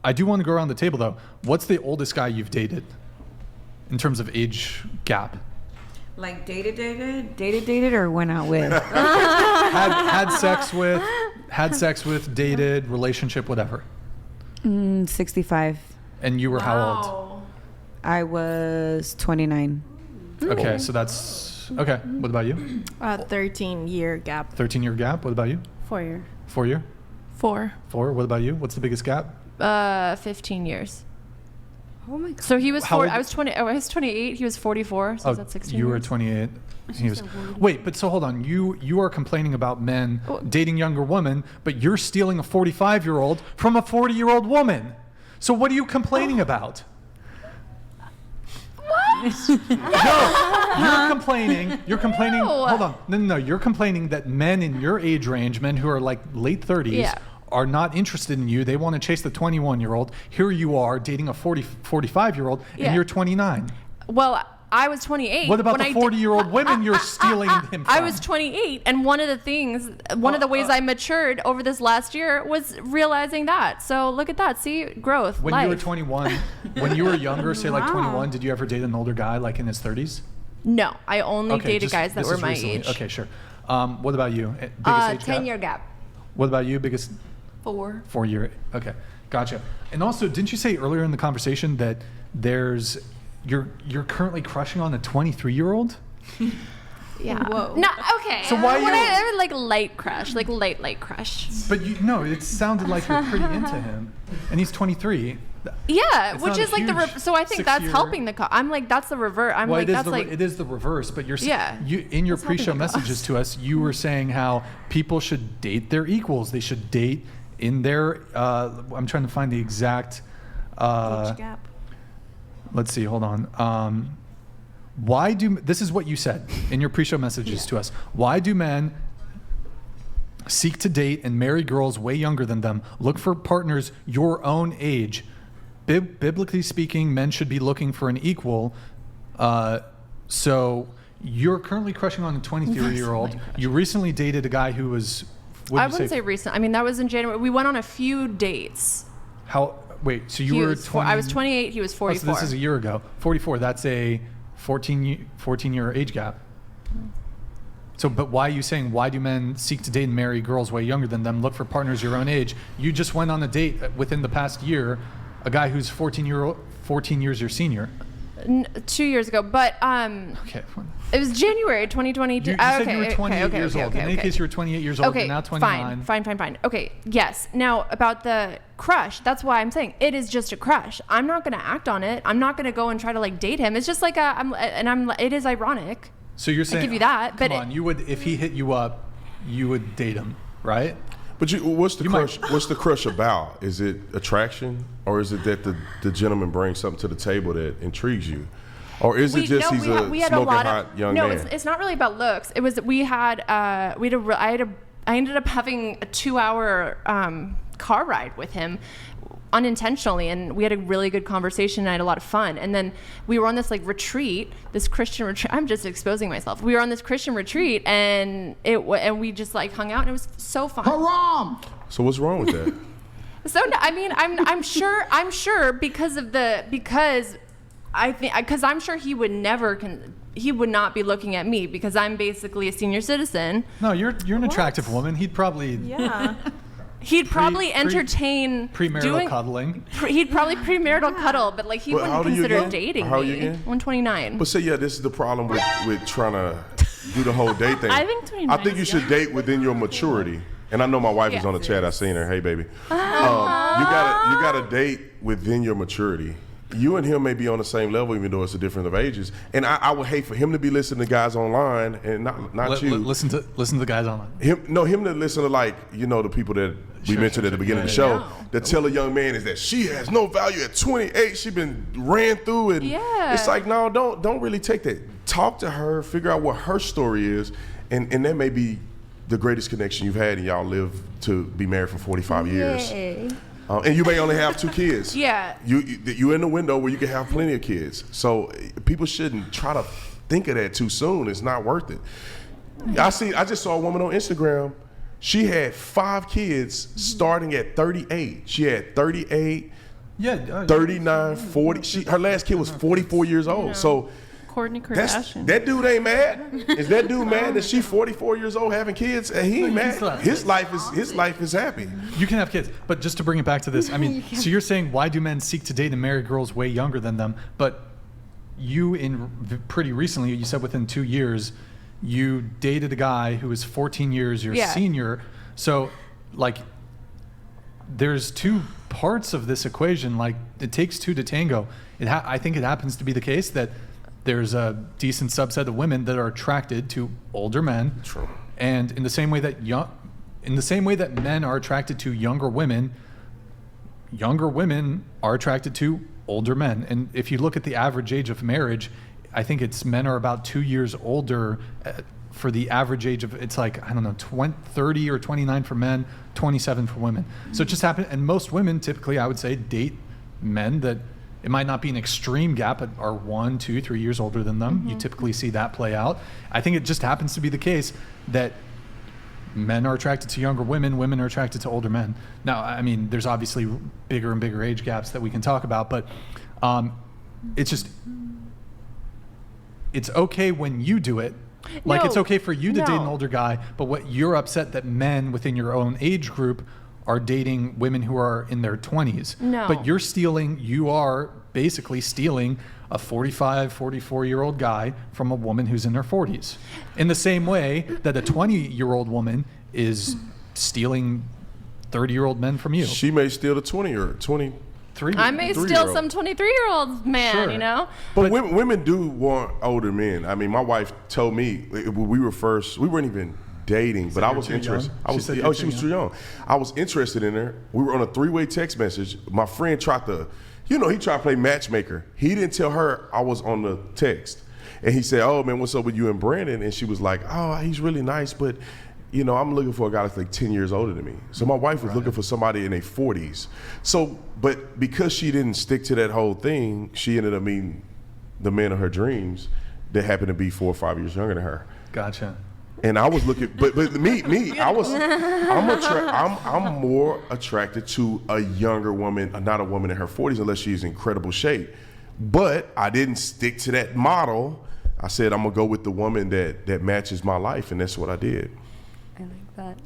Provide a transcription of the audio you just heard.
I do want to go around the table though. What's the oldest guy you've dated in terms of age gap? Like dated, or went out with? had sex with, dated, relationship, whatever. 65. And you were how old? I was 29. Okay, so that's okay. What about you? 13-year gap. 13-year gap. What about you? 4 year. 4 year? 4. 4. What about you? What's the biggest gap? 15 years. Oh my God. So he was 4. I was 20. I was 28. He was 44. So that's 16. You were 28. He was. Wait, but so hold on. You are complaining about men dating younger women, but you're stealing a 45-year-old from a 40-year-old woman. So what are you complaining about? No, you're complaining. No. Hold on. No. You're complaining that men in your age range, men who are like late 30s, are not interested in you. They want to chase the 21-year-old. Here you are dating a 45-year-old, and you're 29. Well, I was 28. What about the 40-year-old women you're stealing him from? I was 28, and one of the ways I matured over this last year was realizing that. So look at that. See, growth, When life. you were 21, when you were younger, say like 21, did you ever date an older guy like in his 30s? No, I only dated guys that were my age. Okay, sure. What about you? Biggest age 10-year gap. What about you? Biggest? 4. 4 year. Okay, gotcha. And also, didn't you say earlier in the conversation that you're currently crushing on a 23-year-old? Yeah. Whoa. No. Okay. So why I like light crush, like light crush. But it sounded like you're pretty into him, and he's 23. Yeah, It's which not is a like huge so I think that's 6-year helping the I'm like that's the reverse. I'm well, like that's like it is the reverse. But you're Yeah. you in your That's helping pre-show the messages to us, you were saying how people should date their equals. They should date in their. I'm trying to find the exact. Age gap. Let's see. Hold on. This is what you said in your pre-show messages to us. Why do men seek to date and marry girls way younger than them? Look for partners your own age. Biblically speaking, men should be looking for an equal. So you're currently crushing on a 23-year-old. You recently dated a guy who was. I wouldn't say recent. I mean, that was in January. We went on a few dates. Wait, so you were 20? I was 28. He was 44. So this is a year ago. 44. That's a 14-year age gap. So, but why are you saying, why do men seek to date and marry girls way younger than them? Look for partners your own age. You just went on a date within the past year, a guy who's 14 years your senior. 2 years ago, but Okay. it was January 2022. You said you were 28 years old. In any case, you were 28 years old. Okay, and now 29. Fine. Okay, yes. Now about the crush, that's why I'm saying it is just a crush. I'm not going to act on it. I'm not going to go and try to like date him. It's just like it is ironic. So you're saying, I give you that, come but on, you would, if he hit you up, you would date him, right? But what's the crush? What's the crush about? Is it attraction, or is it that the gentleman brings something to the table that intrigues you, or is it just he's a smoking hot young man? No, it's not really about looks. It was I ended up having a 2-hour car ride with him unintentionally, and we had a really good conversation and I had a lot of fun. And then we were on this like retreat, this Christian retreat. I'm just exposing myself. We were on this Christian retreat and we just like hung out and it was so fun. Haram! So what's wrong with that? So I mean, I'm sure because I'm sure he would not be looking at me because I'm basically a senior citizen. No, you're an attractive woman. He'd probably He'd probably entertain premarital cuddling. He'd probably premarital cuddle, but like he wouldn't consider dating How are you me. again? 129. But say this is the problem with trying to do the whole date thing. I think 29. I think you should date within your maturity. And I know my wife is on the chat. I seen her. Hey, baby. You gotta date within your maturity. You and him may be on the same level, even though it's a difference of ages. And I would hate for him to be listening to guys online and not you. Listen to the guys online. Him to listen to the people that we mentioned at the beginning of the show that tell a young man is that she has no value at 28. She been ran through and it's like, no, don't really take that. Talk to her, figure out what her story is, and that may be the greatest connection you've had, and y'all live to be married for 45 years. And you may only have 2 kids. Yeah. You're in the window where you can have plenty of kids. So people shouldn't try to think of that too soon. It's not worth it. I just saw a woman on Instagram. She had 5 kids starting at 38. She had 38, Yeah. 39, 40. Her last kid was 44 years old. So Kourtney Kardashian. that dude ain't mad. Is that dude mad that she 44 years old having kids? And he ain't mad. His life is happy. You can have kids, but just to bring it back to this, I mean, so you're saying why do men seek to date and marry girls way younger than them? But you, pretty recently, you said within 2 years, you dated a guy who was 14 years your senior. So, like, there's two parts of this equation. Like, it takes two to tango. I think it happens to be the case that there's a decent subset of women that are attracted to older men. True. And in the same way that men are attracted to younger women are attracted to older men. And if you look at the average age of marriage, I think men are about 2 years older for the average age of, it's like, I don't know, 30 or 29 for men, 27 for women. So it just happened. And most women typically, I would say, date men that it might not be an extreme gap, but are 1, 2, 3 years older than them. You typically see that play out. I think it just happens to be the case that men are attracted to younger women, women are attracted to older men. Now, I mean, there's obviously bigger and bigger age gaps that we can talk about, but it's okay when you do it. Like, it's okay for you to date an older guy, but what you're upset that men within your own age group are dating women who are in their 20s. No. But you are basically stealing a 45, 44-year-old guy from a woman who's in her 40s. In the same way that a 20-year-old woman is stealing 30-year-old men from you. She may steal the 23. I may steal some 23-year-old man, Sure. you know? But women do want older men. I mean, my wife told me when we weren't even dating, but I was interested. She was too young. I was interested in her. We were on a 3-way text message. My friend tried to play matchmaker. He didn't tell her I was on the text. And he said, "Oh man, what's up with you and Brandon?" And she was like, "Oh, he's really nice, but I'm looking for a guy that's like 10 years older than me." So my wife was looking for somebody in their 40s. So, but because she didn't stick to that whole thing, she ended up meeting the man of her dreams that happened to be 4 or 5 years younger than her. Gotcha. And I was looking, but I'm more attracted to a younger woman, not a woman in her 40s, unless she's in incredible shape. But I didn't stick to that model. I said I'm gonna go with the woman that matches my life, and that's what I did. I like that.